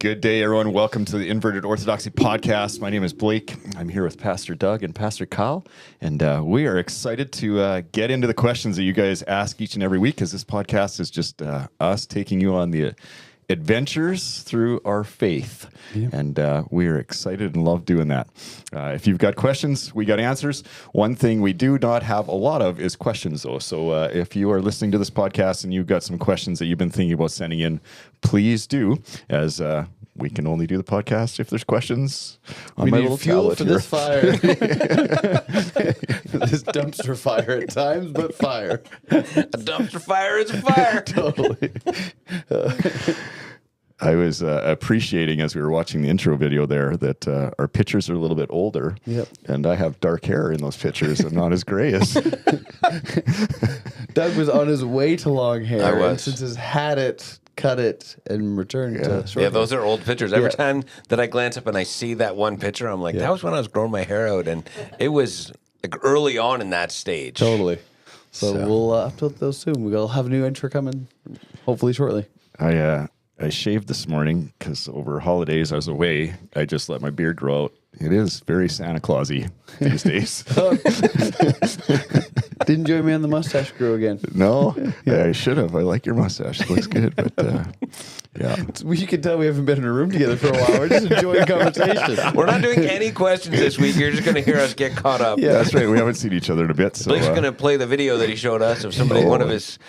Good day, everyone. Welcome to the Inverted Orthodoxy Podcast. My name is Blake. I'm here with Pastor Doug and Pastor Kyle, and we are excited to get into the questions that you guys ask each and every week, because this podcast is just us taking you on the adventures through our faith, and we are excited and love doing that. If you've got questions, we got answers. One thing we do not have a lot of is questions, though. So if you are listening to this podcast and you've got some questions that you've been thinking about sending in, please do, as we can only do the podcast if there's questions on we my need little fuel tablet for here. this fire. This dumpster fire at times, but fire. A dumpster fire is a fire. Totally. I was appreciating as we were watching the intro video there that our pictures are a little bit older. Yep. And I have dark hair in those pictures. I'm not as gray as. Doug was on his way to long hair. I was. And since he's had it, cut it, and returned to short Yeah, hair. those are old pictures. Every Yeah. time that I glance up and I see that one picture, I'm like, that was when I was growing my hair out, and it was like early on in that stage. Totally. So we'll upload those soon. We'll have a new intro coming, hopefully shortly. I shaved this morning because over holidays I was away. I just let my beard grow out. It is very Santa Claus-y these days. Didn't join me on the mustache grow again. No, I should have. I like your mustache. It looks good, but yeah. You can tell we haven't been in a room together for a while. We're just enjoying conversation. We're not doing any questions this week. You're just going to hear us get caught up. Yeah. That's right. We haven't seen each other in a bit. So Blake's going to play the video that he showed us of somebody, one of his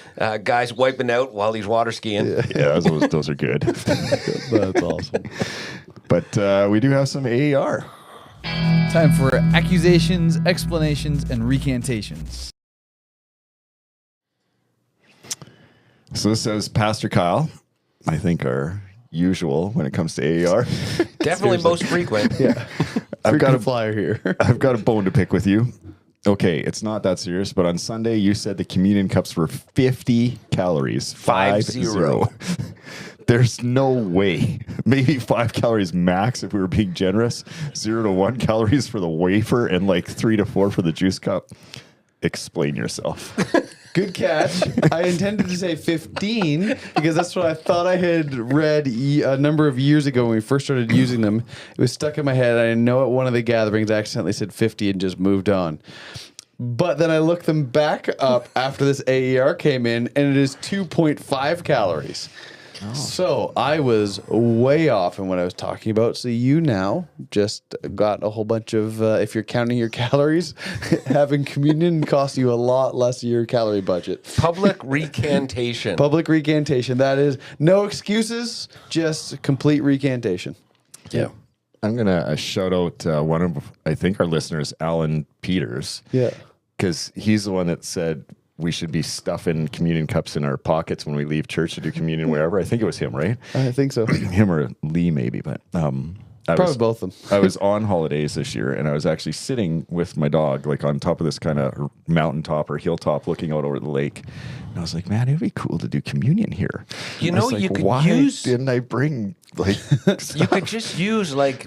guys wiping out while he's water skiing. yeah, those are good. That's awesome. But we do have some AER. Time for accusations, explanations, and recantations. So this says Pastor Kyle, I think our usual when it comes to AER. Definitely most frequent. Yeah. I've got a flyer here. I've got a bone to pick with you. Okay, it's not that serious, but on Sunday you said the communion cups were 50 calories. 50. There's no way. Maybe 5 calories max if we were being generous. 0 to 1 calories for the wafer and like 3 to 4 for the juice cup. Explain yourself. Good catch. I intended to say 15 because that's what I thought I had read a number of years ago when we first started using them. It was stuck in my head. I know at one of the gatherings I accidentally said 50 and just moved on. But then I looked them back up after this AER came in, and it is 2.5 calories. Oh. So I was way off in what I was talking about. So you now just got a whole bunch of, if you're counting your calories, having communion costs you a lot less of your calorie budget. Public recantation. Public recantation. That is no excuses, just complete recantation. Yeah. I'm going to shout out one of, I think, our listeners, Alan Peters. Yeah. Because he's the one that said we should be stuffing communion cups in our pockets when we leave church to do communion wherever. I think it was him, right? I think so. Him or Lee, maybe. But Probably both of them. I was on holidays this year, and I was actually sitting with my dog, like on top of this kind of mountaintop or hilltop looking out over the lake. And I was like, man, it'd be cool to do communion here. You And I know, was like, you could why use... didn't I bring, like, You could just use like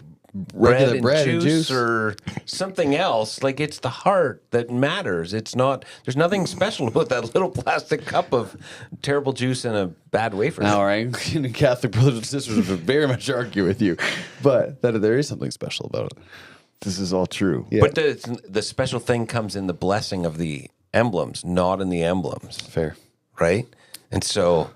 Regular bread and juice or something else. Like, it's the heart that matters. It's not, there's nothing special about that little plastic cup of terrible juice and a bad wafer. Now, right? Catholic brothers and sisters would very much argue with you, but there is something special about it. this is all true. Yeah. But the special thing comes in the blessing of the emblems, not in the emblems. Fair. Right? And so...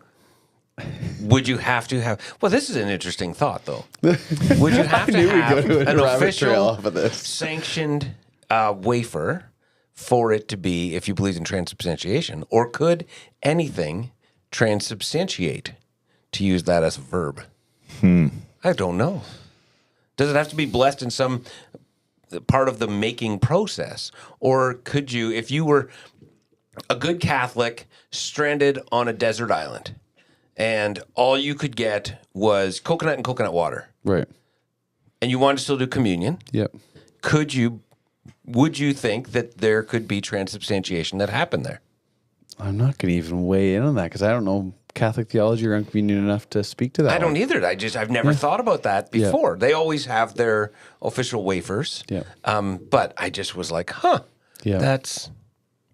would you have to have... Well, this is an interesting thought, though. Would you have to knew we'd have go to a an rabbit trail official off of this. sanctioned wafer for it to be, if you believe in transubstantiation? Or could anything transubstantiate, to use that as a verb? I don't know. Does it have to be blessed in some part of the making process? Or could you, if you were a good Catholic stranded on a desert island... and all you could get was coconut and coconut water, Right. and you wanted to still do communion, Yep. would you think that there could be transubstantiation that happened there? I'm not going to even weigh in on that because I don't know Catholic theology or communion enough to speak to that. I don't either. I've never thought about that before. They always have their official wafers. Yeah. But I just was like, Yeah. that's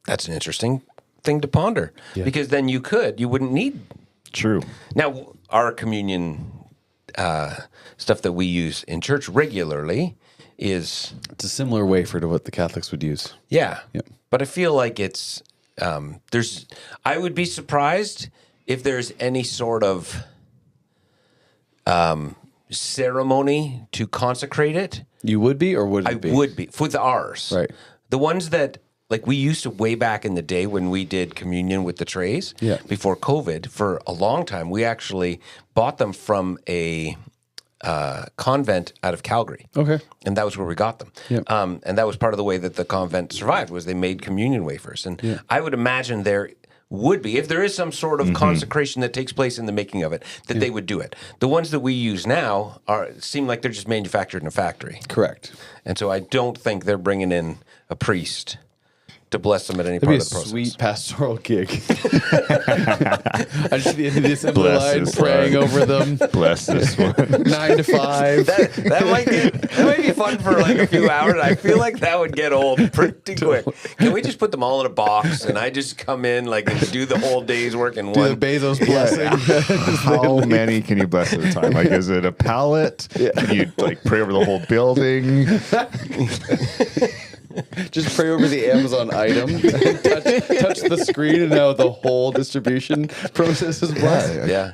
an interesting thing to ponder. Yeah. Because then you wouldn't need. True. Now, our communion stuff that we use in church regularly is It's a similar wafer to what the Catholics would use. yeah. Yep. But I feel like it's I would be surprised if there's any sort of ceremony to consecrate it. You would be, or would I it be? would be with ours. Right. The ones that like we used to way back in the day when we did communion with the trays Yeah. before COVID for a long time. We actually bought them from a convent out of Calgary. Okay. And that was where we got them. Yep. And that was part of the way that the convent survived was they made communion wafers. And I would imagine there would be, if there is some sort of consecration that takes place in the making of it, that they would do it. The ones that we use now seem like they're just manufactured in a factory. Correct. And so I don't think they're bringing in a priest to bless them at any That'd part be of the process. a sweet pastoral gig. I just the end of the assembly Bless line this praying one. over them. Bless this one. 9 to 5. That might be fun for like a few hours. I feel like that would get old pretty quick. Can we just put them all in a box and I just come in like and do the whole day's work in Do one? the Bezos blessing. How many can you bless at a time? Like, is it a pallet? Can you like pray over the whole building? Just pray over the Amazon item, touch the screen, and now the whole distribution process is blessed. Yeah.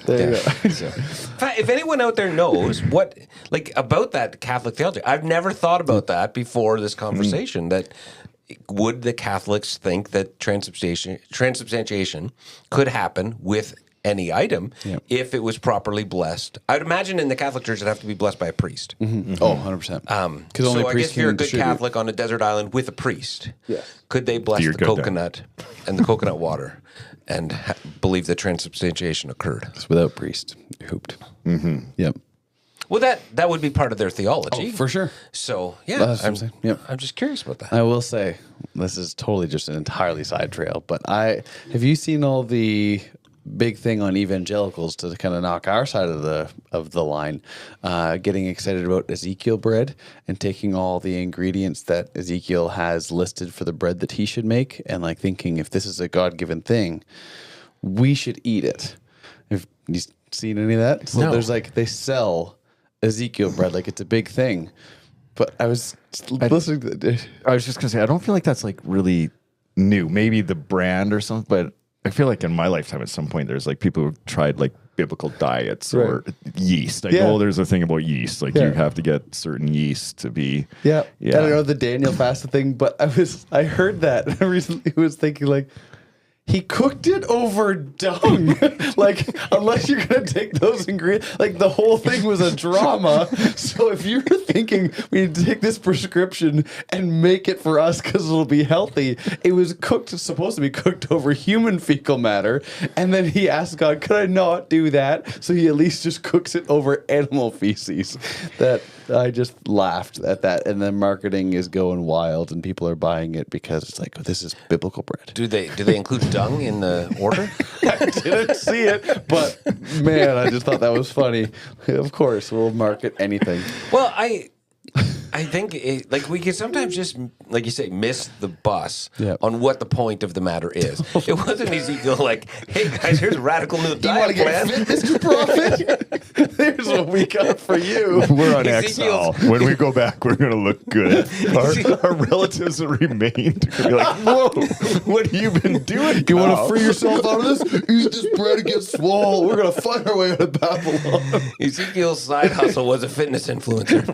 There you go. In fact, if anyone out there knows what, like, about that Catholic theology, I've never thought about that before this conversation. That would the Catholics think that transubstantiation could happen with any item if it was properly blessed? I'd imagine in the Catholic Church it'd have to be blessed by a priest. Oh, 100%. Because So I guess if you're a good Catholic on a desert island with a priest, could they bless You're the good then. coconut and the coconut water and believe that transubstantiation occurred? without priest. You're hooped. Mm-hmm. Yep. Well, that would be part of their theology. For sure. So, yeah, That's what I'm saying. Yep. I'm just curious about that. I will say, this is totally just an entirely side trail, but have you seen all the big thing on evangelicals to kind of knock our side of the line, getting excited about Ezekiel bread and taking all the ingredients that Ezekiel has listed for the bread that he should make, and like thinking if this is a God-given thing, we should eat it. Have you seen any of that? So No. there's like they sell Ezekiel bread like it's a big thing, but I was listening to I was just gonna say, I don't feel like that's like really new. Maybe the brand or something, but I feel like in my lifetime at some point there's like people who've tried like biblical diets or yeast. I know there's a thing about yeast. Like you have to get certain yeast to be I don't know the Daniel fasta thing, but I heard that and I recently was thinking like he cooked it over dung. Like, unless you're going to take those ingredients, like the whole thing was a drama. So if you're thinking we need to take this prescription and make it for us because it'll be healthy, it was supposed to be cooked over human fecal matter. And then he asked God, could I not do that? So he at least just cooks it over animal feces. That I just laughed at that. And then marketing is going wild and people are buying it because it's like, oh, this is biblical bread. Do they include dung in the order? I didn't see it, but man, I just thought that was funny. Of course, we'll market anything. Well, I think like we can sometimes just, like you say, miss the bus on what the point of the matter is. It wasn't Ezekiel like, hey guys, here's a radical new You want diet to plan. get fit, Mr. Prophet? Here's what we got for you. We're on Ezekiel's- exile. When we go back, we're going to look good. Our relatives that remained are going to be like, whoa, what have you been doing? You want to pal?" free yourself out of this? Eat this bread and get swole. We're going to find our way out of Babylon. Ezekiel's side hustle was a fitness influencer.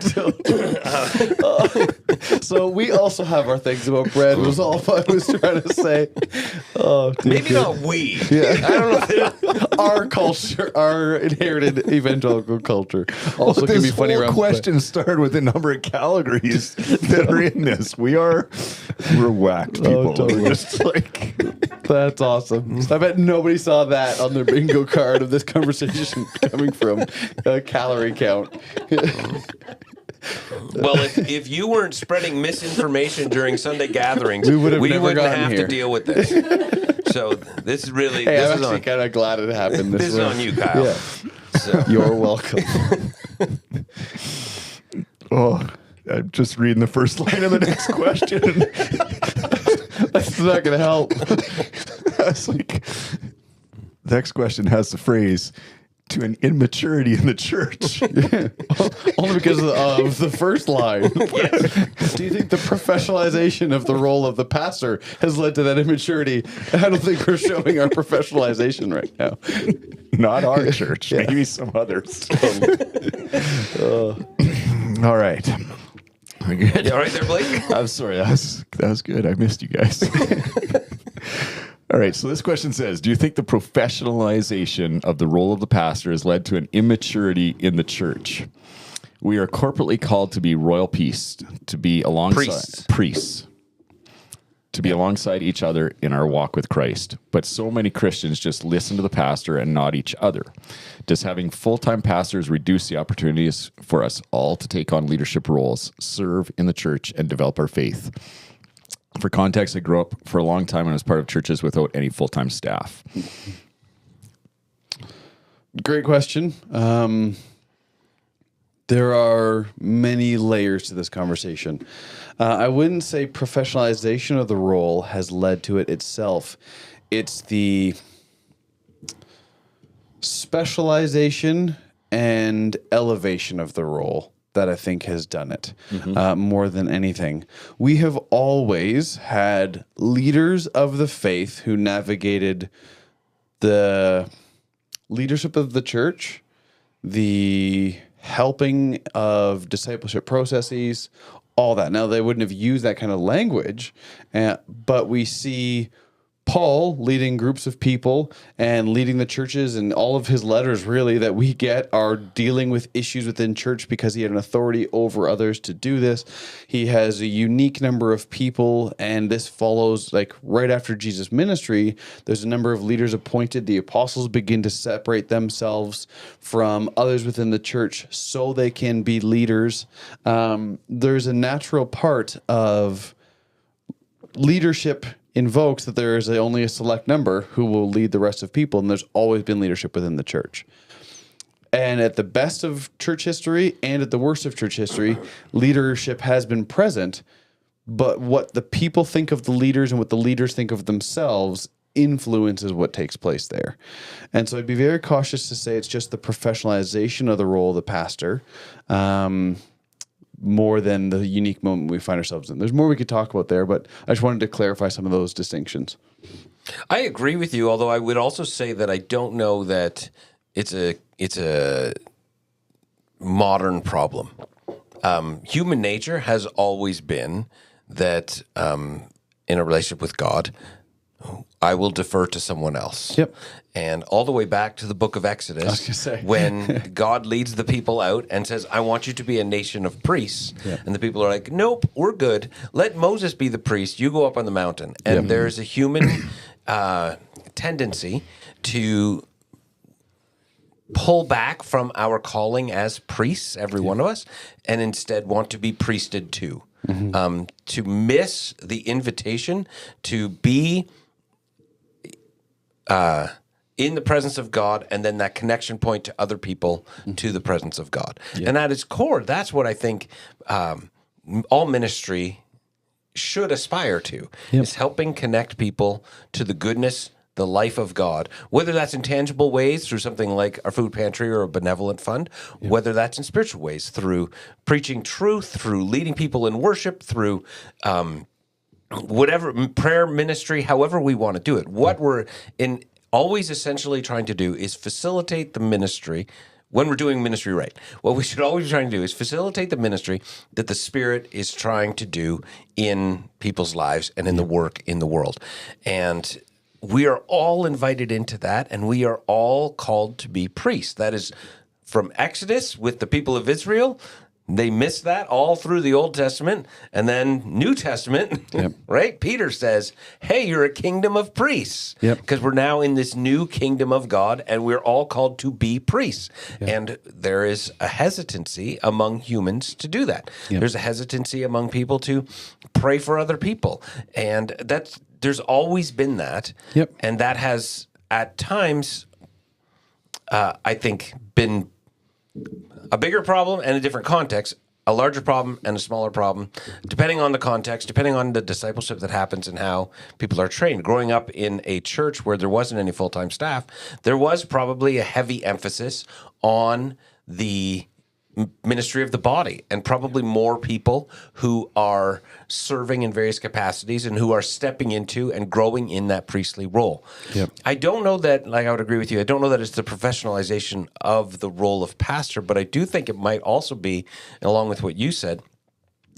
So we also have our things about bread, was all I was trying to say. Oh, dude. Maybe not we. I don't know. Our culture, our inherited evangelical culture also can This be funny whole around question started with the number of calories that are in this. We're whacked people. totally. We're just like, That's awesome. I bet nobody saw that on their bingo card of this conversation coming from a calorie count. Well, if you weren't spreading misinformation during Sunday gatherings, We would have never wouldn't gotten have here. to deal with this. So this is really Hey, this I'm is actually on kind of glad it happened this this is way. on you, Kyle. Yeah. So. You're welcome. oh, I'm just reading the first line of the next question. That's not going to help. I was like, the next question has the phrase, to an immaturity in the church. Only because of the first line. Do you think the professionalization of the role of the pastor has led to that immaturity? I don't think we're showing our professionalization right now. Not our church, maybe some others. All right. Good. You all right there, Blake? I'm sorry. That was good. I missed you guys. All right. So this question says, do you think the professionalization of the role of the pastor has led to an immaturity in the church? We are corporately called to be royal priests, to be alongside priests, to be alongside each other in our walk with Christ. But so many Christians just listen to the pastor and not each other. Does having full-time pastors reduce the opportunities for us all to take on leadership roles, serve in the church, and develop our faith? For context, I grew up for a long time and was part of churches without any full-time staff. Great question. There are many layers to this conversation. I wouldn't say professionalization of the role has led to it itself. It's the specialization and elevation of the role that I think has done it more than anything. We have always had leaders of the faith who navigated the leadership of the church, the helping of discipleship processes, all that. Now, they wouldn't have used that kind of language, but we see Paul leading groups of people and leading the churches, and all of his letters really that we get are dealing with issues within church because he had an authority over others to do this. He has a unique number of people, and this follows like right after Jesus' ministry. There's a number of leaders appointed. The apostles begin to separate themselves from others within the church so they can be leaders. There's a natural part of leadership invokes that there is only a select number who will lead the rest of people, and there's always been leadership within the church. And at the best of church history and at the worst of church history, leadership has been present, but what the people think of the leaders and what the leaders think of themselves influences what takes place there. And so I'd be very cautious to say it's just the professionalization of the role of the pastor, more than the unique moment we find ourselves in. There's more we could talk about there, but I just wanted to clarify some of those distinctions. I agree with you, although I would also say that I don't know that it's a modern problem. Human nature has always been that in a relationship with God, I will defer to someone else. Yep. And all the way back to the book of Exodus, when God leads the people out and says, I want you to be a nation of priests. Yep. And the people are like, nope, we're good. Let Moses be the priest. You go up on the mountain. And there's a human tendency to pull back from our calling as priests, every one of us, and instead want to be priested too. To miss the invitation to be in the presence of God, and then that connection point to other people to the presence of God. And at its core, that's what I think all ministry should aspire to, is helping connect people to the goodness, the life of God, whether that's in tangible ways through something like our food pantry or a benevolent fund, whether that's in spiritual ways through preaching truth, through leading people in worship, through whatever prayer ministry, however we want to do it. What we're always essentially trying to do is facilitate the ministry when we're doing ministry right. What we should always be trying to do is facilitate the ministry that the Spirit is trying to do in people's lives and in the work in the world. And we are all invited into that, and we are all called to be priests. That is from Exodus with the people of Israel. They missed that all through the Old Testament, and then New Testament, right? Peter says, hey, you're a kingdom of priests, because we're now in this new kingdom of God, and we're all called to be priests. And there is a hesitancy among humans to do that. There's a hesitancy among people to pray for other people, and there's always been that, and that has at times, I think, been a bigger problem and a different context a larger problem and a smaller problem, depending on the context, depending on the discipleship that happens and how people are trained. Growing up in a church where there wasn't any full-time staff, there was probably a heavy emphasis on the ministry of the body, and probably more people who are serving in various capacities and who are stepping into and growing in that priestly role. Yep. I don't know that, like I would agree with you, I don't know that it's the professionalization of the role of pastor, but I do think it might also be, along with what you said,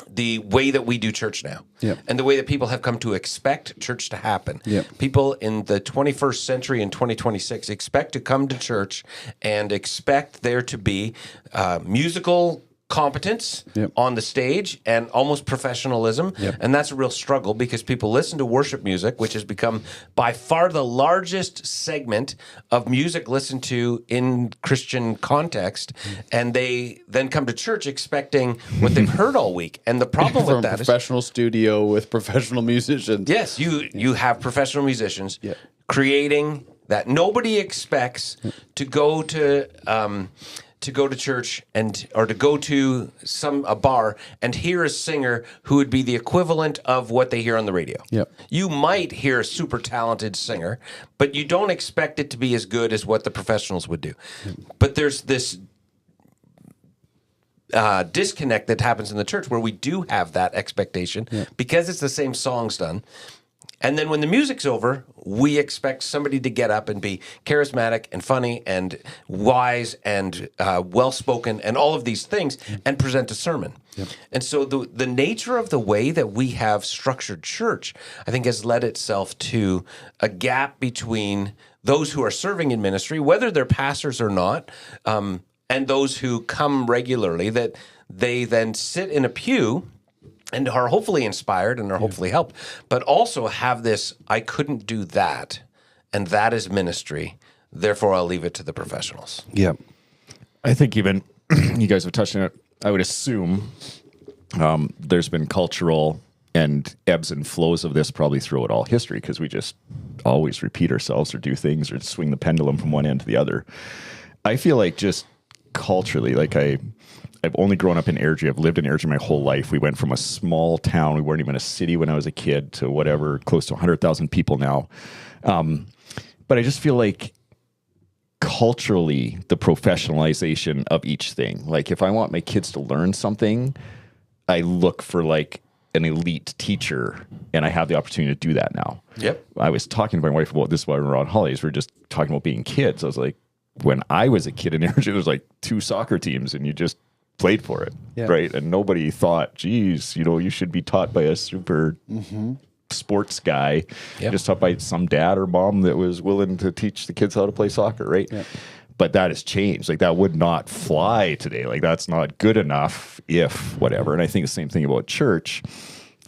the way that we do church now, Yep. and the way that people have come to expect church to happen. Yep. People in the 21st century in 2026 expect to come to church and expect there to be musical competence Yep. on the stage and almost professionalism. Yep. And that's a real struggle because people listen to worship music, which has become by far the largest segment of music listened to in Christian context. And they then come to church expecting what they've heard all week. And the problem From with a that is, professional studio with professional musicians. yes, you have professional musicians Yeah. creating that. Nobody expects to go to church or to go to a bar and hear a singer who would be the equivalent of what they hear on the radio. Yep. You might hear a super talented singer, but you don't expect it to be as good as what the professionals would do. But there's this disconnect that happens in the church where we do have that expectation because it's the same songs done. And then when the music's over, we expect somebody to get up and be charismatic and funny and wise and well-spoken and all of these things and present a sermon. Yep. And so the nature of the way that we have structured church, I think, has led itself to a gap between those who are serving in ministry, whether they're pastors or not, and those who come regularly, that they then sit in a pew and are hopefully inspired and are hopefully helped, but also have this, I couldn't do that, and that is ministry, therefore I'll leave it to the professionals. Yep. I think even you guys have touched on it. I would assume there's been cultural and ebbs and flows of this probably throughout all history because we just always repeat ourselves or do things or swing the pendulum from one end to the other. I feel like just culturally, like I've only grown up in Airdrie. I've lived in Airdrie my whole life. We went from a small town. We weren't even a city when I was a kid to whatever, close to 100,000 people now. But I just feel like culturally, the professionalization of each thing. Like if I want my kids to learn something, I look for like an elite teacher, and I have the opportunity to do that now. Yep. I was talking to my wife about this while we were on holidays. We were just talking about being kids. I was like, when I was a kid in Airdrie, there was like 2 soccer teams, and you just played for it, right? And nobody thought, geez, you should be taught by a super sports guy. Just taught by some dad or mom that was willing to teach the kids how to play soccer, right? But that has changed. Like that would not fly today. Like that's not good enough if whatever. And I think the same thing about church.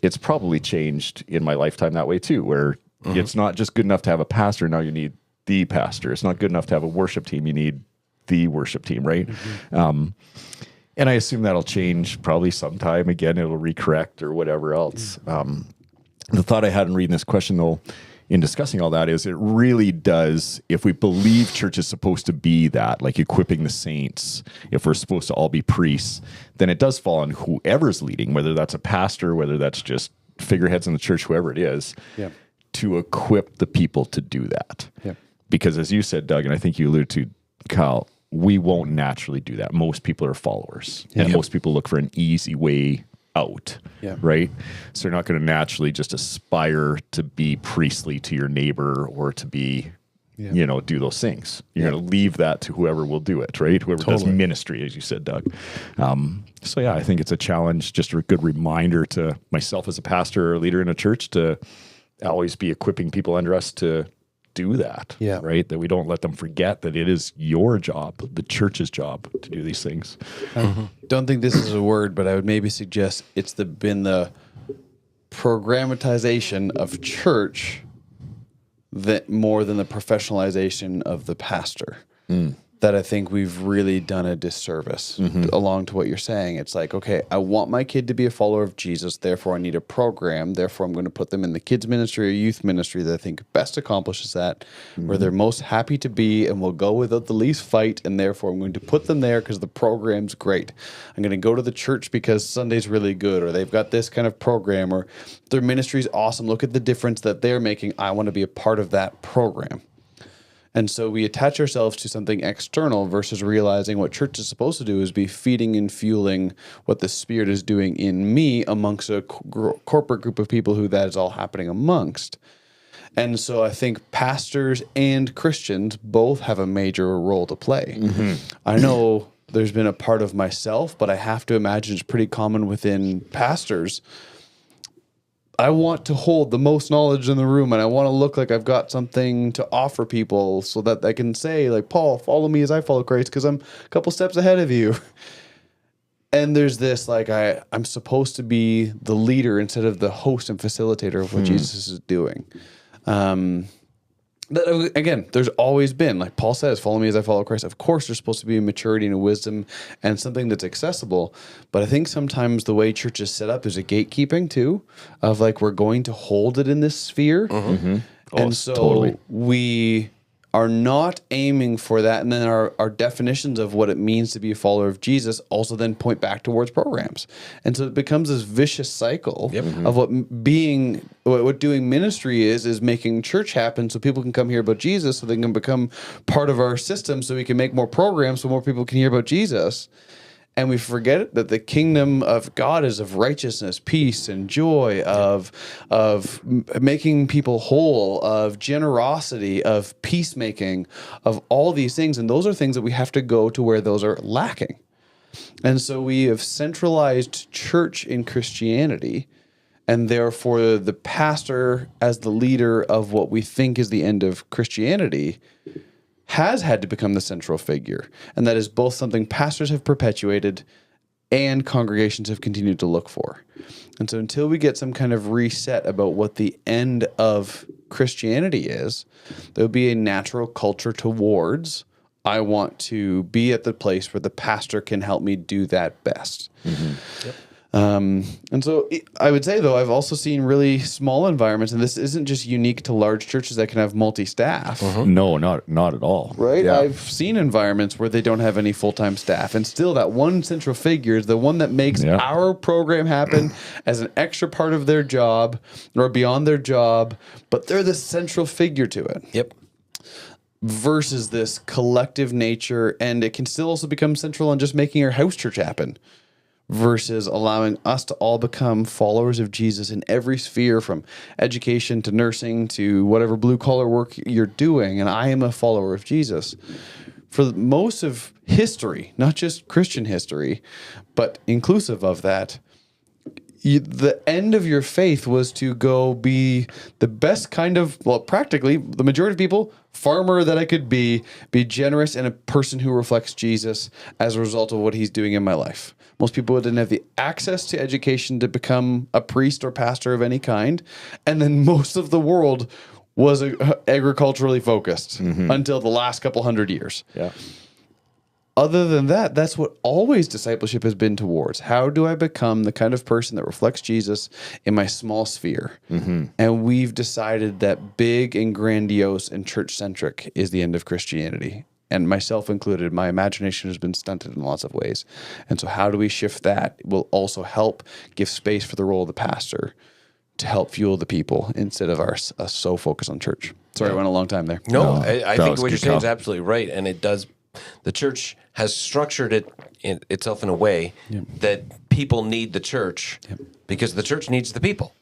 It's probably changed in my lifetime that way too, where it's not just good enough to have a pastor. Now you need the pastor. It's not good enough to have a worship team. You need the worship team, right? And I assume that'll change probably sometime. Again, it'll recorrect or whatever else. The thought I had in reading this question, though, in discussing all that is it really does, if we believe church is supposed to be that, like equipping the saints, if we're supposed to all be priests, then it does fall on whoever's leading, whether that's a pastor, whether that's just figureheads in the church, whoever it is, to equip the people to do that. Because as you said, Doug, and I think you alluded to, Kyle, we won't naturally do that. Most people are followers, and most people look for an easy way out, right? So they're not going to naturally just aspire to be priestly to your neighbor or to be, do those things. You're going to leave that to whoever will do it, right? Whoever does ministry, as you said, Doug. So I think it's a challenge, just a good reminder to myself as a pastor or a leader in a church to always be equipping people under us to do that, right? That we don't let them forget that it is your job, the church's job, to do these things. Don't think this is a word, but I would maybe suggest it's been the programmatization of church that more than the professionalization of the pastor. that I think we've really done a disservice along to what you're saying. It's like, okay, I want my kid to be a follower of Jesus, therefore I need a program, therefore I'm going to put them in the kids ministry or youth ministry that I think best accomplishes that, where they're most happy to be and will go without the least fight, and therefore I'm going to put them there because the program's great. I'm going to go to the church because Sunday's really good, or they've got this kind of program, or their ministry's awesome. Look at the difference that they're making. I want to be a part of that program. And so we attach ourselves to something external versus realizing what church is supposed to do is be feeding and fueling what the Spirit is doing in me amongst a corporate group of people who that is all happening amongst. And so I think pastors and Christians both have a major role to play. I know there's been a part of myself, but I have to imagine it's pretty common within pastors. I want to hold the most knowledge in the room, and I want to look like I've got something to offer people so that I can say, like, Paul, follow me as I follow Christ because I'm a couple steps ahead of you. And there's this, like, I'm supposed to be the leader instead of the host and facilitator of what Jesus is doing. That, again, there's always been, like Paul says, follow me as I follow Christ. Of course, there's supposed to be a maturity and a wisdom and something that's accessible. But I think sometimes the way church is set up, there's a gatekeeping too, of like, we're going to hold it in this sphere. And so we are not aiming for that. And then our definitions of what it means to be a follower of Jesus also then point back towards programs. And so it becomes this vicious cycle of what doing ministry is making church happen so people can come hear about Jesus, so they can become part of our system, so we can make more programs so more people can hear about Jesus. And we forget that the kingdom of God is of righteousness, peace, and joy, of making people whole, of generosity, of peacemaking, of all these things. And those are things that we have to go to where those are lacking. And so we have centralized church in Christianity, and therefore the pastor, as the leader of what we think is the end of Christianity, has had to become the central figure. And that is both something pastors have perpetuated and congregations have continued to look for. And so until we get some kind of reset about what the end of Christianity is, there'll be a natural culture towards, I want to be at the place where the pastor can help me do that best. And so I would say, though, I've also seen really small environments, and this isn't just unique to large churches that can have multi-staff. No, not at all. Right? Yeah. I've seen environments where they don't have any full-time staff, and still that one central figure is the one that makes our program happen as an extra part of their job or beyond their job, but they're the central figure to it. Versus this collective nature, and it can still also become central on just making our house church happen. Versus allowing us to all become followers of Jesus in every sphere, from education to nursing to whatever blue-collar work you're doing. And I am a follower of Jesus. For most of history, not just Christian history, but inclusive of that, the end of your faith was to go be the best kind of, well, practically, the majority of people, farmer that I could be generous, and a person who reflects Jesus as a result of what he's doing in my life. Most people didn't have the access to education to become a priest or pastor of any kind. And then most of the world was agriculturally focused until the last couple hundred years. Other than that, that's what always discipleship has been towards. How do I become the kind of person that reflects Jesus in my small sphere? And we've decided that big and grandiose and church-centric is the end of Christianity. And myself included, my imagination has been stunted in lots of ways. And so how do we shift that? It will also help give space for the role of the pastor to help fuel the people instead of us so focused on church. Sorry, I went a long time there. No, I think what you're saying is absolutely right. And it does, the church has structured itself in a way that people need the church because the church needs the people.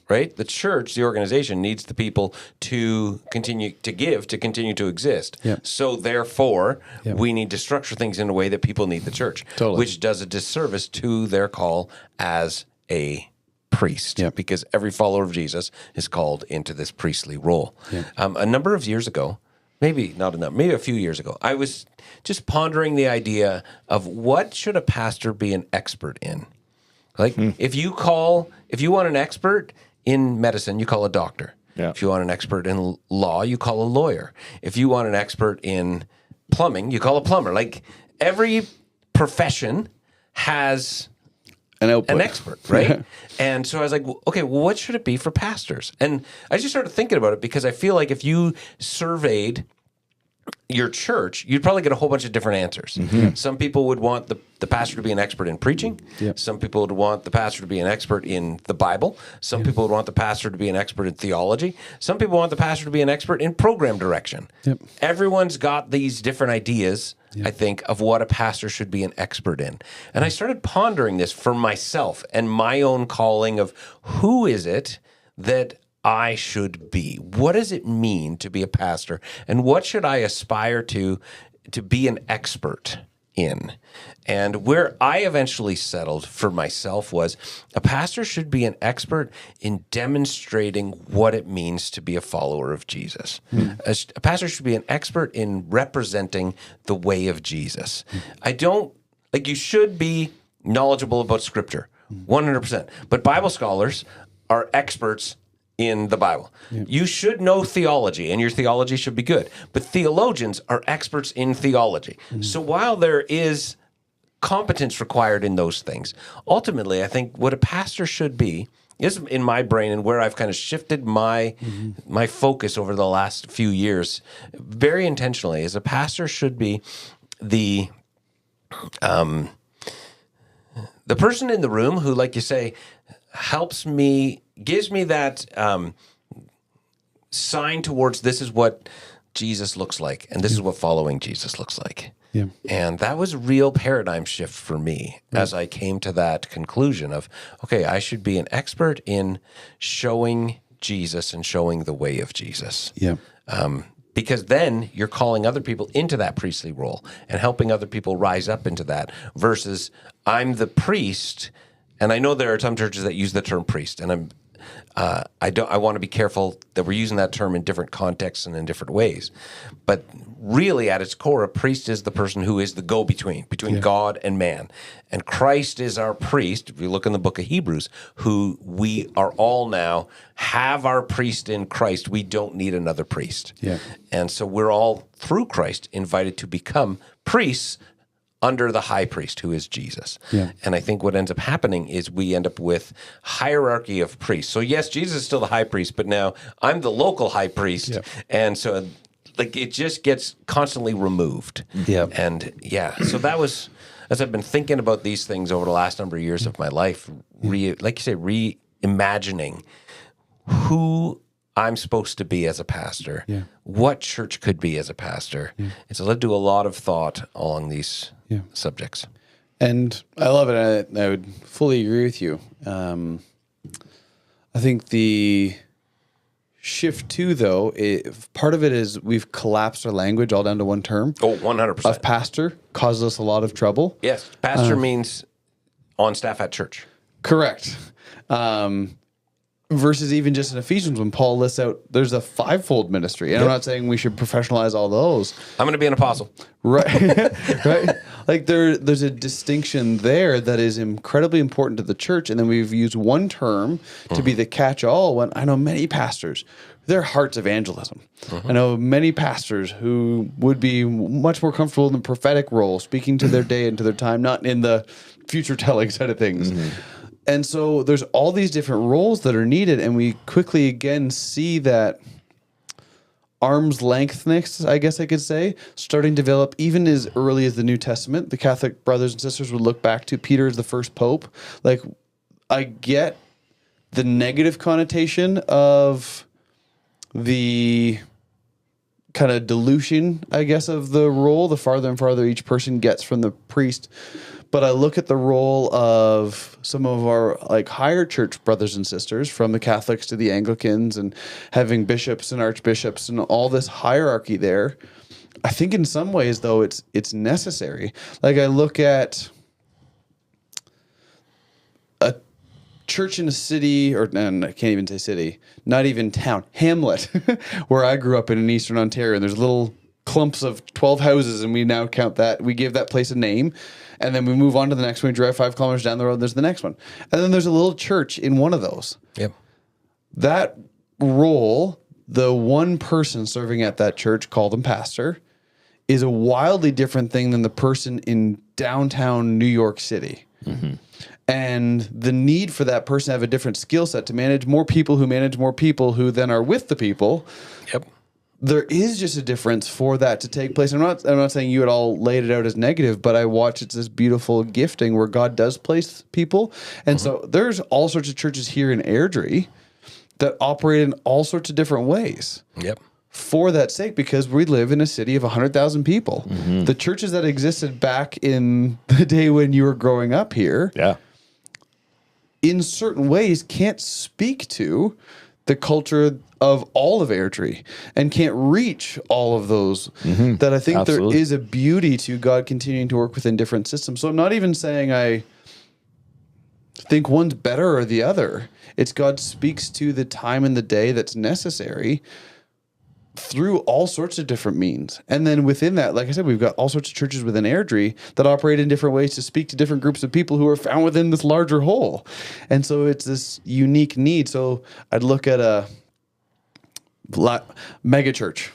Right? The church, the organization, needs the people to continue to give, to continue to exist. So therefore, we need to structure things in a way that people need the church, which does a disservice to their call as a priest, because every follower of Jesus is called into this priestly role. A number of years ago, maybe not enough, maybe a few years ago, I was just pondering the idea of what should a pastor be an expert in? Like, if you want an expert in medicine, you call a doctor. If you want an expert in law, you call a lawyer. If you want an expert in plumbing, you call a plumber. Like every profession has an expert, right? And so I was like, okay, well, what should it be for pastors? And I just started thinking about it because I feel like if you surveyed your church, you'd probably get a whole bunch of different answers. Some people would want the pastor to be an expert in preaching. Some people would want the pastor to be an expert in the Bible. Some people would want the pastor to be an expert in theology. Some people want the pastor to be an expert in program direction. Everyone's got these different ideas, I think, of what a pastor should be an expert in. And I started pondering this for myself and my own calling of who is it that I should be? What does it mean to be a pastor? And what should I aspire to be an expert in? And where I eventually settled for myself was a pastor should be an expert in demonstrating what it means to be a follower of Jesus. A pastor should be an expert in representing the way of Jesus. You should be knowledgeable about Scripture, 100%. But Bible scholars are experts in the Bible. You should know theology, and your theology should be good. But theologians are experts in theology. So while there is competence required in those things, ultimately, I think what a pastor should be is in my brain and where I've kind of shifted my focus over the last few years very intentionally is a pastor should be the person in the room who, like you say, helps me, gives me that sign towards this is what Jesus looks like, and this is what following Jesus looks like. And that was a real paradigm shift for me as I came to that conclusion of, okay, I should be an expert in showing Jesus and showing the way of Jesus. Because then you're calling other people into that priestly role and helping other people rise up into that versus I'm the priest. And I know there are some churches that use the term priest, and I want to be careful that we're using that term in different contexts and in different ways. But really, at its core, a priest is the person who is the go-between between God and man. And Christ is our priest, if you look in the book of Hebrews, who we are all now have our priest in Christ. We don't need another priest. And so we're all, through Christ, invited to become priests under the high priest, who is Jesus. And I think what ends up happening is we end up with hierarchy of priests. So yes, Jesus is still the high priest, but now I'm the local high priest. And so it just gets constantly removed. And so that was, as I've been thinking about these things over the last number of years of my life, like you say, reimagining who I'm supposed to be as a pastor, what church could be as a pastor. It's led to a lot of thought along these subjects. And I love it. I would fully agree with you. I think the shift too, though, part of it is we've collapsed our language all down to one term. Oh, 100%. Of pastor causes us a lot of trouble. Yes. Pastor means on staff at church. Correct. Versus even just in Ephesians when Paul lists out, there's a fivefold ministry. And I'm not saying we should professionalize all those. I'm going to be an apostle. Right. Right. Like there's a distinction there that is incredibly important to the church. And then we've used one term to be the catch-all when I know many pastors, their heart's evangelism. I know many pastors who would be much more comfortable in the prophetic role, speaking to their day and to their time, not in the future telling side of things. And so there's all these different roles that are needed, and we quickly again see that arm's lengthness, I guess I could say, starting to develop even as early as the New Testament. The Catholic brothers and sisters would look back to Peter as the first pope. Like, I get the negative connotation of the kind of dilution, I guess, of the role, the farther and farther each person gets from the priest. But I look at the role of some of our higher church brothers and sisters, from the Catholics to the Anglicans, and having bishops and archbishops and all this hierarchy there. I think in some ways, though, it's necessary. Like, I look at a church in a city, and I can't even say city, not even town, hamlet, where I grew up in Eastern Ontario, and there's little clumps of 12 houses, and we now count that. We give that place a name. And then we move on to the next one. We drive 5 kilometers down the road, there's the next one. And then there's a little church in one of those. That role, the one person serving at that church, call them pastor, is a wildly different thing than the person in downtown New York City. And the need for that person to have a different skill set to manage more people who then are with the people. Yep. There is just a difference for that to take place. I'm not saying you at all laid it out as negative, but I watch it's this beautiful gifting where God does place people. And so there's all sorts of churches here in Airdrie that operate in all sorts of different ways. Yep. For that sake, because we live in a city of 100,000 people. The churches that existed back in the day when you were growing up here, in certain ways, can't speak to the culture of all of Airdrie and can't reach all of those. That I think there is a beauty to God continuing to work within different systems. So I'm not even saying I think one's better or the other. It's God speaks to the time and the day that's necessary through all sorts of different means. And then within that, like I said, we've got all sorts of churches within Airdrie that operate in different ways to speak to different groups of people who are found within this larger whole. And so it's this unique need. So I'd look at a mega church.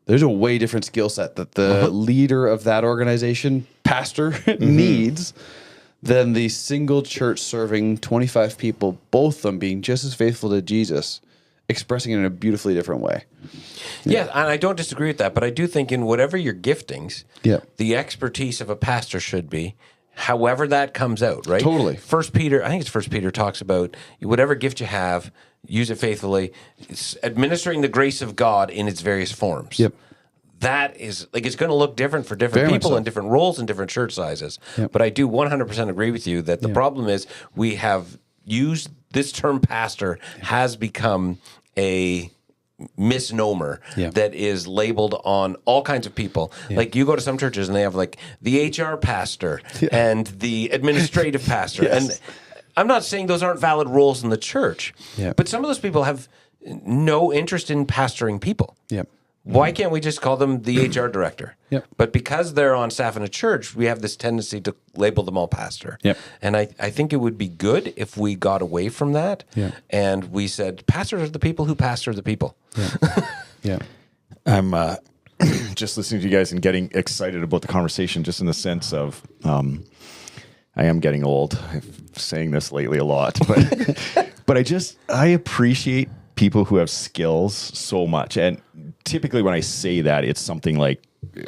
There's a way different skill set that the leader of that organization, pastor, needs than the single church serving 25 people, both of them being just as faithful to Jesus, expressing it in a beautifully different way. Yeah, and I don't disagree with that, but I do think in whatever your giftings, Yeah. the expertise of a pastor should be, however that comes out, right? Totally. First Peter talks about whatever gift you have, use it faithfully. It's administering the grace of God in its various forms. Yep. That is, like, it's going to look different for different Very much people so. and different roles and different church sizes. Yep. But I do 100% agree with you that the problem is we have used this term pastor has become a misnomer that is labeled on all kinds of people. Like you go to some churches and they have like the HR pastor and the administrative pastor. And I'm not saying those aren't valid roles in the church, but some of those people have no interest in pastoring people. Why can't we just call them the HR director? But because they're on staff in a church, we have this tendency to label them all pastor. And I think it would be good if we got away from that and we said, pastors are the people who pastor the people. I'm just listening to you guys and getting excited about the conversation, just in the sense of I am getting old. I'm saying this lately a lot, but I appreciate people who have skills so much. And typically when I say that, it's something like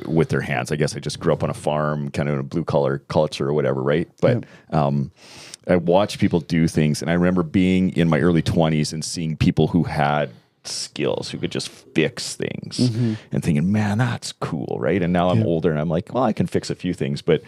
with their hands. I guess I just grew up on a farm, kind of in a blue collar culture or whatever, right? But I watch people do things, and I remember being in my early 20s and seeing people who had skills, who could just fix things and thinking, man, that's cool, right? And now I'm older and I'm like, well, I can fix a few things. But,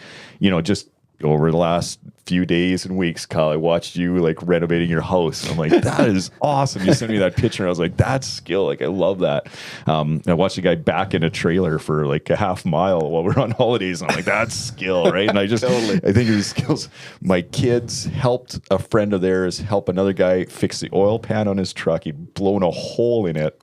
just over the last few days and weeks, Kyle, I watched you like renovating your house. I'm like, that is awesome. You sent me that picture and I was like, that's skill. Like, I love that. I watched a guy back in a trailer for like a half mile while we're on holidays. And I'm like, that's skill, right? And I just, I think of these skills. My kids helped a friend of theirs help another guy fix the oil pan on his truck. He'd blown a hole in it.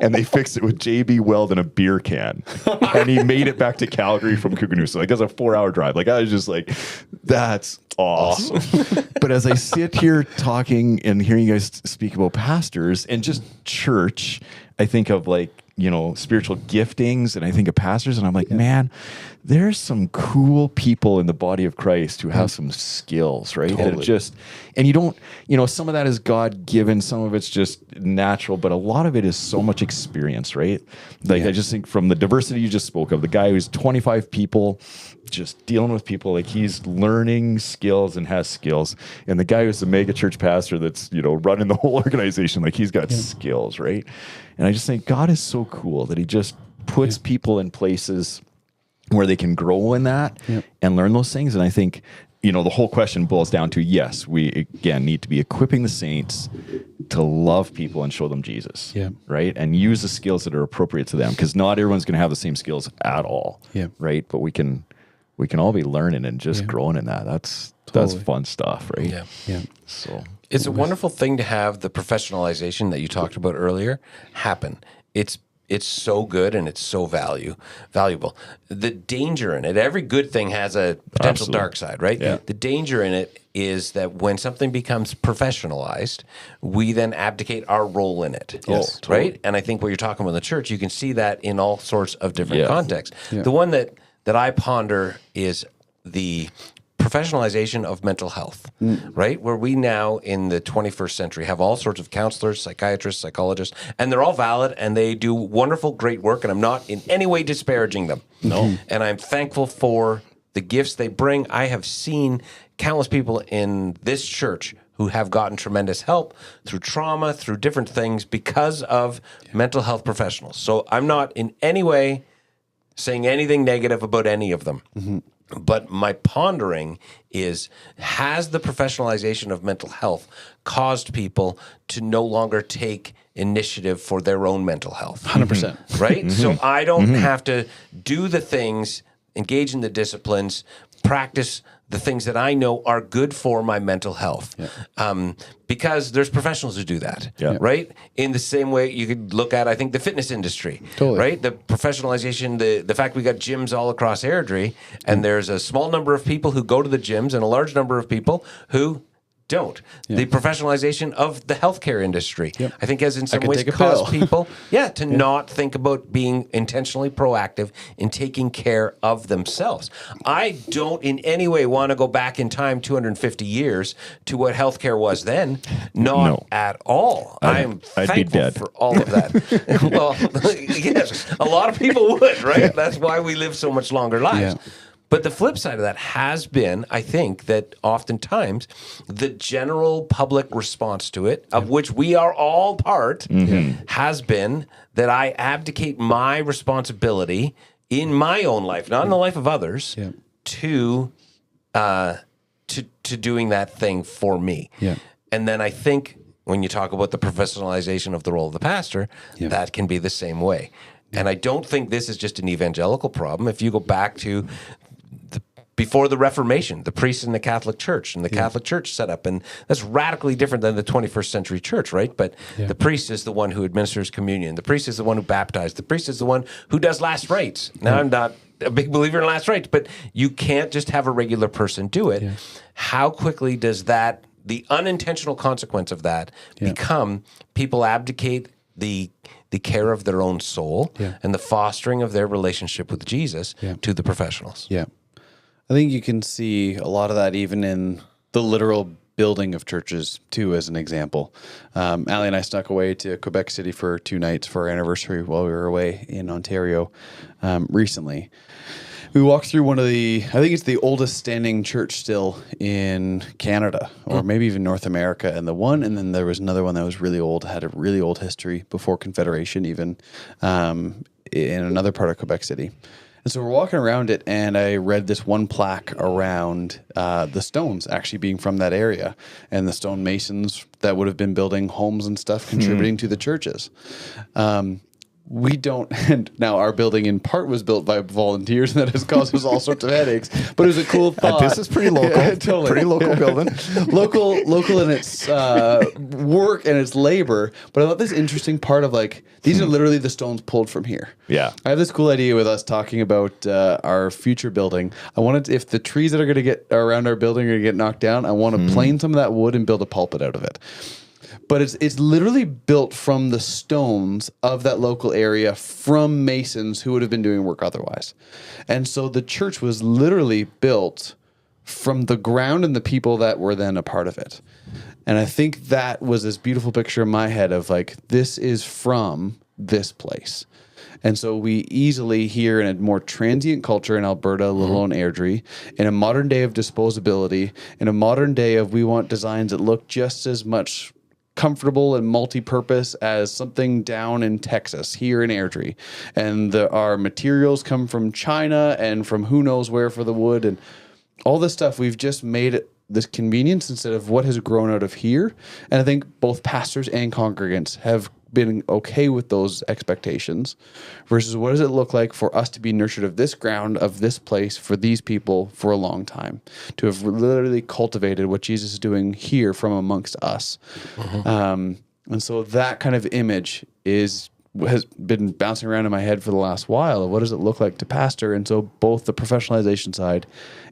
And they fixed it with JB Weld in a beer can, and he made it back to Calgary from Kukunusa. Like, that's a 4-hour drive. Like, I was just like, that's awesome. But as I sit here talking and hearing you guys speak about pastors and just church, I think of like, spiritual giftings, and I think of pastors, and I'm like, man, there's some cool people in the body of Christ who have some skills, right? That are just, and you don't, some of that is God given, some of it's just natural, but a lot of it is so much experience, right? Like, I just think from the diversity you just spoke of, the guy who's 25 people, just dealing with people, like he's learning skills and has skills, and the guy who's the mega church pastor that's running the whole organization, like he's got skills, right? And I just think God is so cool that he just puts people in places where they can grow in that and learn those things. And I think the whole question boils down to, yes, we again need to be equipping the saints to love people and show them Jesus, right? And use the skills that are appropriate to them, because not everyone's going to have the same skills at all, right? But we can all be learning and just growing in that. That's fun stuff, right? So it's a wonderful thing to have the professionalization that you talked about earlier happen. It's it's so good and it's so valuable. The danger in it, every good thing has a potential Absolutely. dark side, right? Yeah. The danger in it is that when something becomes professionalized, we then abdicate our role in it. Yes, Right? And I think what you're talking about in the church, you can see that in all sorts of different Yeah. contexts. Yeah. The one that I ponder is the professionalization of mental health, right? Where we now in the 21st century have all sorts of counselors, psychiatrists, psychologists, and they're all valid and they do wonderful, great work. And I'm not in any way disparaging them. No. And I'm thankful for the gifts they bring. I have seen countless people in this church who have gotten tremendous help through trauma, through different things because of mental health professionals. So I'm not in any way saying anything negative about any of them. But my pondering is, has the professionalization of mental health caused people to no longer take initiative for their own mental health? 100%. Right? So I don't have to do the things, engage in the disciplines, practice the things that I know are good for my mental health. Because there's professionals who do that, right? In the same way you could look at, I think, the fitness industry, right? The professionalization, the fact we got gyms all across Airdrie, and there's a small number of people who go to the gyms and a large number of people who don't. The professionalization of the healthcare industry, I think, has in some ways caused people to not think about being intentionally proactive in taking care of themselves. I don't in any way want to go back in time 250 years to what healthcare was then. Not at all. I'm I'd be thankful dead. for all of that. Well, yes, a lot of people would, right? That's why we live so much longer lives. But the flip side of that has been, I think, that oftentimes the general public response to it, of which we are all part, has been that I abdicate my responsibility in my own life, not in the life of others, to doing that thing for me. And then I think when you talk about the professionalization of the role of the pastor, that can be the same way. And I don't think this is just an evangelical problem. If you go back to before the Reformation, the priests in the Catholic Church, and the Catholic Church set up, and that's radically different than the 21st century church, right? But the priest is the one who administers communion. The priest is the one who baptizes. The priest is the one who does last rites. Now, I'm not a big believer in last rites, but you can't just have a regular person do it. How quickly does that, the unintentional consequence of that, become people abdicate the care of their own soul and the fostering of their relationship with Jesus to the professionals? I think you can see a lot of that even in the literal building of churches, too, as an example. Allie and I snuck away to Quebec City for 2 nights for our anniversary while we were away in Ontario recently. We walked through one of the, I think it's the oldest standing church still in Canada, or maybe even North America. And then there was another one that was really old, had a really old history before Confederation even, in another part of Quebec City. And so we're walking around it, and I read this one plaque around the stones actually being from that area, and the stone masons that would have been building homes and stuff contributing to the churches. We don't, and now our building in part was built by volunteers, and that has caused us all sorts of headaches. But it was a cool thought. This is pretty local. Totally. Pretty local building. local in its work and its labor. But I thought this interesting part of like, these are literally the stones pulled from here. Yeah. I have this cool idea with us talking about our future building. I wanted, if the trees that are going to get around our building are going to get knocked down, I want to plane some of that wood and build a pulpit out of it. But it's literally built from the stones of that local area from masons who would have been doing work otherwise. And so the church was literally built from the ground and the people that were then a part of it. And I think that was this beautiful picture in my head of like, this is from this place. And so we easily here in a more transient culture in Alberta, let alone Airdrie, in a modern day of disposability, in a modern day of we want designs that look just as much comfortable and multi-purpose as something down in Texas, here in Airdrie. And our materials come from China and from who knows where for the wood and all this stuff. We've just made it this convenience instead of what has grown out of here. And I think both pastors and congregants have been okay with those expectations versus what does it look like for us to be nurtured of this ground, of this place for these people for a long time, to have literally cultivated what Jesus is doing here from amongst us. And so that kind of image is has been bouncing around in my head for the last while. What does it look like to pastor? And so both the professionalization side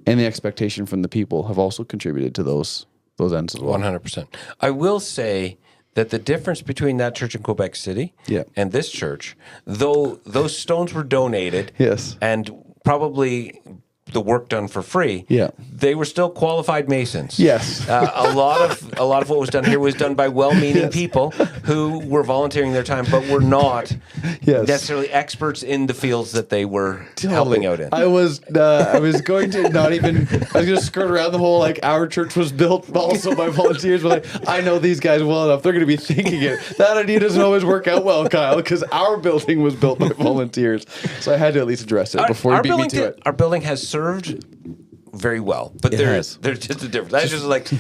and the expectation from the people have also contributed to those ends as well. 100%. I will say that the difference between that church in Quebec City and this church, though those stones were donated Yes. and probably the work done for free, they were still qualified masons. Yes. A lot of what was done here was done by well-meaning people who were volunteering their time, but were not necessarily experts in the fields that they were helping out in. I was going to skirt around the whole, like, our church was built also by volunteers, but like, I know these guys well enough. They're going to be thinking it. That idea doesn't always work out well, Kyle, because our building was built by volunteers. So I had to at least address it before you beat me to it. Our building has served very well, but there's just a difference. That's just like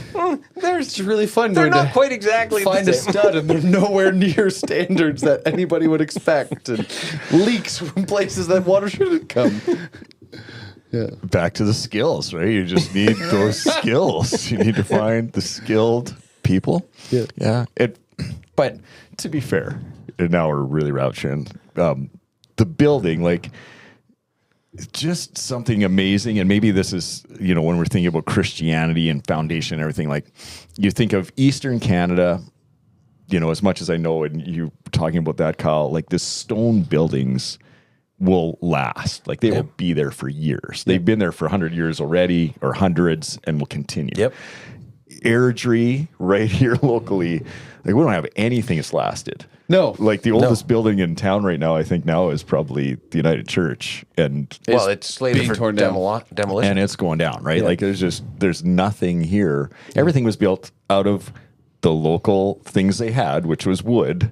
It's really fun. they're not quite exactly find the a same. stud, and they're nowhere near standards that anybody would expect, and leaks from places that water shouldn't come. Back to the skills, right? You just need those skills. You need to find the skilled people. Yeah. But to be fair, and now we're really rouching. The building, like, just something amazing. And maybe this is, when we're thinking about Christianity and foundation and everything, like, you think of Eastern Canada, as much as I know, and you talking about that, Kyle, like, the stone buildings will last. Like, they will be there for years. They've been there for 100 years already, or hundreds, and will continue. Airdrie, right here locally, like, we don't have anything that's lasted. No. Like, the oldest building in town right now, I think now, is probably the United Church. And it's slated being for torn down. demolition. And it's going down, right? Like, there's nothing here. Everything was built out of the local things they had, which was wood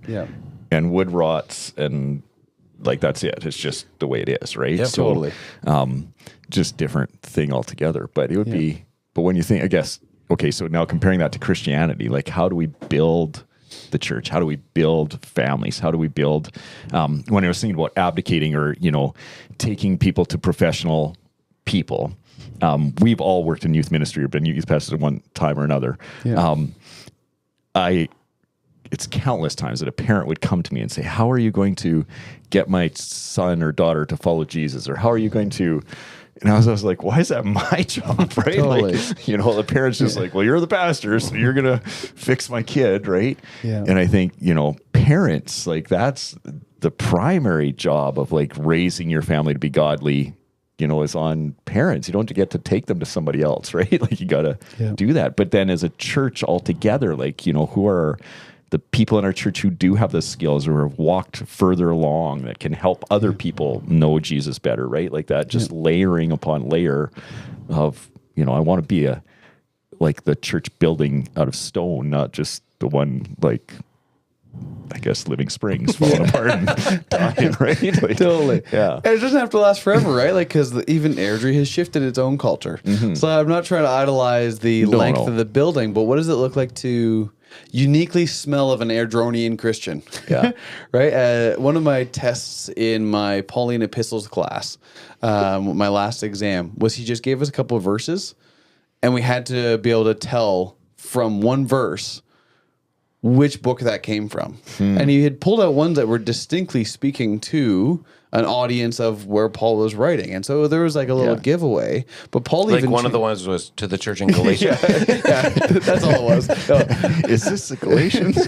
and wood rots, and, like, that's it. It's just the way it is, right? Yep, so, totally. Just different thing altogether. But it would be, but when you think, I guess, okay, so now comparing that to Christianity, like, how do we build the church? How do we build families? How do we build, when I was thinking about abdicating or, taking people to professional people, we've all worked in youth ministry or been youth pastors at one time or another. It's countless times that a parent would come to me and say, how are you going to get my son or daughter to follow Jesus? Or how are you going to, and I was like, why is that my job, right? Totally. Like, the parent's just like, well, you're the pastor, so you're going to fix my kid, right? Yeah. And I think, parents, like, that's the primary job of, like, raising your family to be godly, is on parents. You don't get to take them to somebody else, right? Like, you got to do that. But then as a church altogether, like, who are the people in our church who do have the skills or have walked further along that can help other people know Jesus better, right? Like that, just layering upon layer of, I want to be like the church building out of stone, not just the one, like, I guess, Living Springs falling apart and dying, right? Like, Totally. Yeah. And it doesn't have to last forever, right? Like, because even Airdrie has shifted its own culture. So I'm not trying to idolize the length of the building, but what does it look like to uniquely smell of an Airdronian Christian? Yeah. Right? One of my tests in my Pauline epistles class, my last exam, was he just gave us a couple of verses, and we had to be able to tell from one verse which book that came from. And he had pulled out ones that were distinctly speaking to an audience of where Paul was writing. And so there was like a little giveaway. But Paul Like even... one of the ones was to the church in Galatia. that's all it was. No. Is this the Galatians?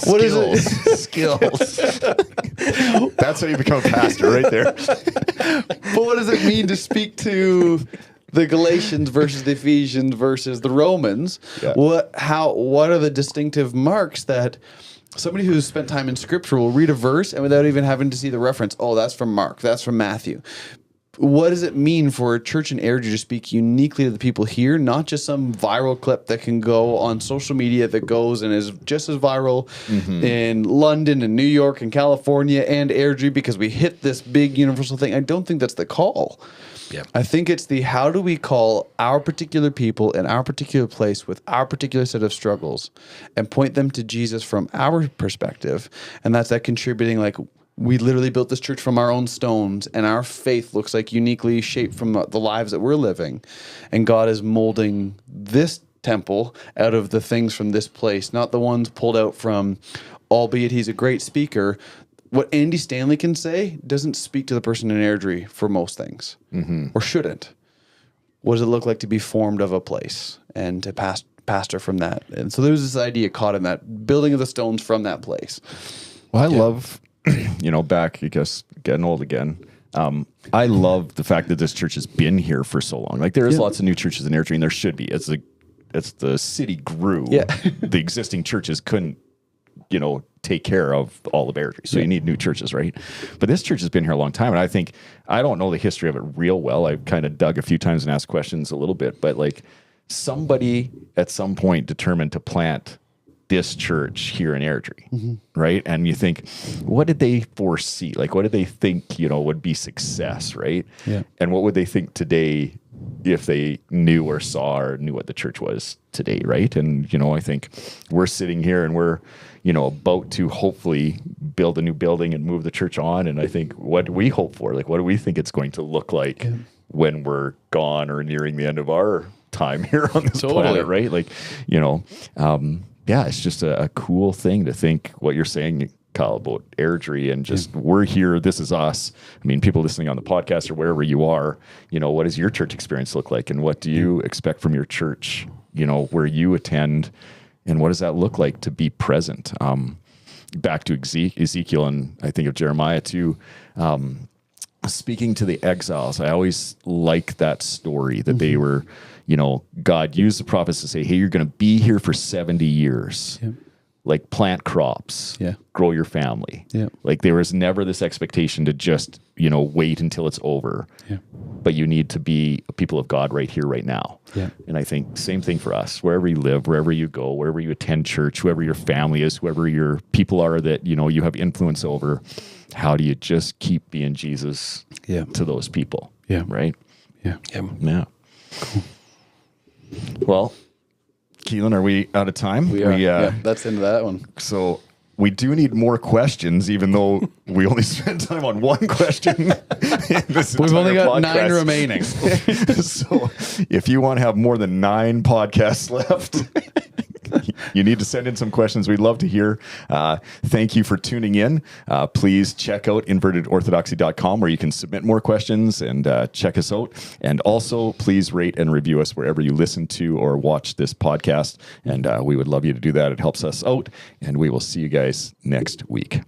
What is it? Skills. That's how you become a pastor, right there. But what does it mean to speak to the Galatians versus the Ephesians versus the Romans? Yeah. What are the distinctive marks that somebody who's spent time in Scripture will read a verse and without even having to see the reference, oh, that's from Mark, that's from Matthew. What does it mean for a church in Airdrie to speak uniquely to the people here, not just some viral clip that can go on social media that goes and is just as viral in London and New York and California and Airdrie because we hit this big universal thing? I don't think that's the call. Yep. I think it's the how do we call our particular people in our particular place with our particular set of struggles and point them to Jesus from our perspective. And that's that contributing, like, we literally built this church from our own stones, and our faith looks like uniquely shaped from the lives that we're living. And God is molding this temple out of the things from this place, not the ones pulled out from, albeit he's a great speaker, what Andy Stanley can say doesn't speak to the person in Airdrie for most things, or shouldn't. What does it look like to be formed of a place and to pastor from that? And so there's this idea caught in that building of the stones from that place. Well, I love, back, I guess, getting old again. I love the fact that this church has been here for so long. Like there is lots of new churches in Airdrie, and there should be. As the city grew, the existing churches couldn't, take care of all of Airdrie. So you need new churches, right? But this church has been here a long time, and I don't know the history of it real well. I've kind of dug a few times and asked questions a little bit, but like somebody at some point determined to plant this church here in Airdrie, right? And you think, what did they foresee? Like, what did they think, would be success, right? Yeah. And what would they think today if they knew or saw or knew what the church was today, right? And, I think we're sitting here and we're, about to hopefully build a new building and move the church on. And I think what do we hope for? Like, what do we think it's going to look like when we're gone or nearing the end of our time here on this planet, right? Like, it's just a cool thing to think what you're saying, Kyle, about Airdrie and just we're here. This is us. I mean, people listening on the podcast or wherever you are, what does your church experience look like? And what do you expect from your church, where you attend? And what does that look like to be present? Back to Ezekiel, and I think of Jeremiah too. Speaking to the exiles, I always like that story that they were, God used the prophets to say, hey, you're going to be here for 70 years. Yeah. Like plant crops, grow your family. Yeah. Like there was never this expectation to just, wait until it's over. Yeah. But you need to be a people of God right here, right now. Yeah. And I think same thing for us, wherever you live, wherever you go, wherever you attend church, whoever your family is, whoever your people are that, you have influence over, how do you just keep being Jesus to those people? Yeah. Right? Yeah. Yeah. Cool. Well, Keelan, are we out of time? We are. That's into that one. So we do need more questions, even though we only spent time on one question. We've only got 9 remaining. So if you want to have more than 9 podcasts left, you need to send in some questions. We'd love to hear. Thank you for tuning in. Please check out invertedorthodoxy.com where you can submit more questions and check us out. And also, please rate and review us wherever you listen to or watch this podcast. And we would love you to do that. It helps us out. And we will see you guys next week.